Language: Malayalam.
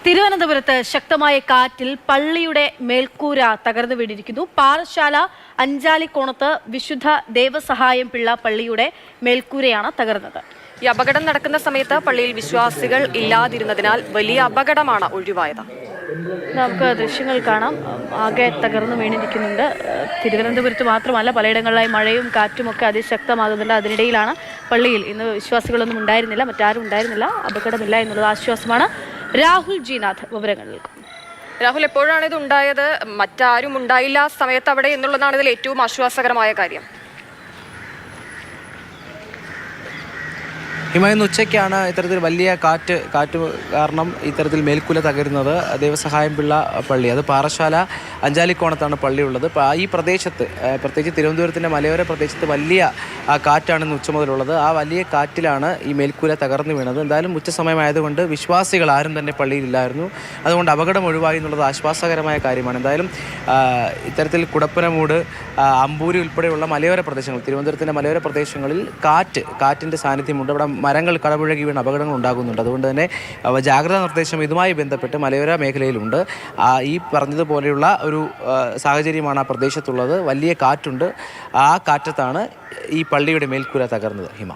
തിരുവനന്തപുരത്ത് ശക്തമായ കാറ്റിൽ പള്ളിയുടെ മേൽക്കൂര തകർന്നു വീണിരിക്കുന്നു. പാറശാല അഞ്ചാലിക്കോണത്ത് വിശുദ്ധ ദേവസഹായം പിള്ള പള്ളിയുടെ മേൽക്കൂരയാണ് തകർന്നത്. ഈ അപകടം നടക്കുന്ന സമയത്ത് പള്ളിയിൽ വിശ്വാസികൾ ഇല്ലാതിരുന്നതിനാൽ വലിയ അപകടമാണ് ഒഴിവായത്. നമുക്ക് ദൃശ്യങ്ങൾ കാണാം. ആകെ തകർന്നു വീണിരിക്കുന്നുണ്ട്. തിരുവനന്തപുരത്ത് മാത്രമല്ല, പലയിടങ്ങളിലായി മഴയും കാറ്റും ഒക്കെ അതിശക്തമാകുന്നുണ്ട്. അതിനിടയിലാണ് പള്ളിയിൽ ഇന്ന് വിശ്വാസികളൊന്നും ഉണ്ടായിരുന്നില്ല, മറ്റാരും ഉണ്ടായിരുന്നില്ല. അപകടമില്ല എന്നുള്ളത് ആശ്വാസമാണ്. രാഹുൽ ജിനാഥ് വിവരങ്ങൾ നൽകും. രാഹുൽ, എപ്പോഴാണ് ഇത് ഉണ്ടായത്? മറ്റാരും ഉണ്ടായില്ല സമയത്ത് അവിടെ എന്നുള്ളതാണ് ഇതിൽ ഏറ്റവും ആശ്വാസകരമായ കാര്യം. ഇന്ന് ഉച്ചയ്ക്കാണ് ഇത്തരത്തിൽ വലിയ കാറ്റ് കാരണം ഇത്തരത്തിൽ മേൽക്കുല തകരുന്നത്. ദേവസഹായം പിള്ള പള്ളി, അത് പാറശാല അഞ്ചാലിക്കോണത്താണ് പള്ളിയുള്ളത്. ഈ പ്രദേശത്ത്, പ്രത്യേകിച്ച് തിരുവനന്തപുരത്തിൻ്റെ മലയോര പ്രദേശത്ത് വലിയ കാറ്റാണ് ഇന്ന് ഉച്ച മുതലുള്ളത്. ആ വലിയ കാറ്റിലാണ് ഈ മേൽക്കുല തകർന്നു വീണത്. എന്തായാലും ഉച്ചസമയമായതുകൊണ്ട് വിശ്വാസികൾ ആരും തന്നെ പള്ളിയിലില്ലായിരുന്നു. അതുകൊണ്ട് അപകടം ഒഴിവായി എന്നുള്ളത് ആശ്വാസകരമായ കാര്യമാണ്. എന്തായാലും ഇത്തരത്തിൽ കുടപ്പനമൂട്, അമ്പൂരി ഉൾപ്പെടെയുള്ള മലയോര പ്രദേശങ്ങൾ, തിരുവനന്തപുരത്തിൻ്റെ മലയോര പ്രദേശങ്ങളിൽ കാറ്റിൻ്റെ സാന്നിധ്യമുണ്ട്. അവിടെ മരങ്ങൾ കടപുഴകി വീണ് അപകടങ്ങൾ ഉണ്ടാകുന്നുണ്ട്. അതുകൊണ്ട് തന്നെ ജാഗ്രതാ നിർദ്ദേശം ഇതുമായി ബന്ധപ്പെട്ട് മലയോര മേഖലയിലുണ്ട്. ഈ പറഞ്ഞതുപോലെയുള്ള ഒരു സാഹചര്യമാണ് ആ പ്രദേശത്തുള്ളത്. വലിയ കാറ്റുണ്ട്. ആ കാറ്റത്താണ് ഈ പള്ളിയുടെ മേൽക്കൂര തകർന്നത്. ഹിമ.